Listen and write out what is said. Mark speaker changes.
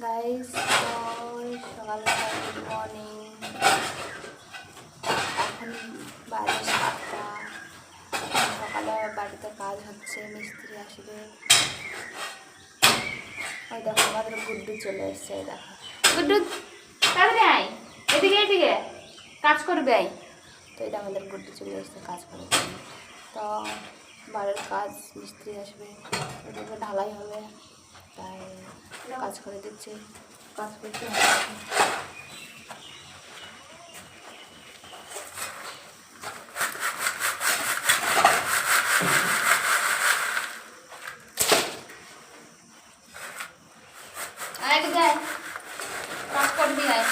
Speaker 1: Guys, সকাল good morning. এখন বাজে 7টা। সকালে বাড়িতে কাজ হচ্ছে, মিস্ত্রি আসবে। ওই দেখো আমাদের গুড্ডু চলে এসছে। দেখো গুড্ডু, তাড়াতাড়ি আয়, এদিকে এদিকে কাজ করবে। তো এটা আমাদের গুড্ডু চলে এসছে কাজ করে। তো বাড়ির কাজ, মিস্ত্রি আসবে, এদিকে ঢালাই হবে, তাই কাজ করে দিচ্ছে। কাজ করতে হবে। কাজ করবি আয়।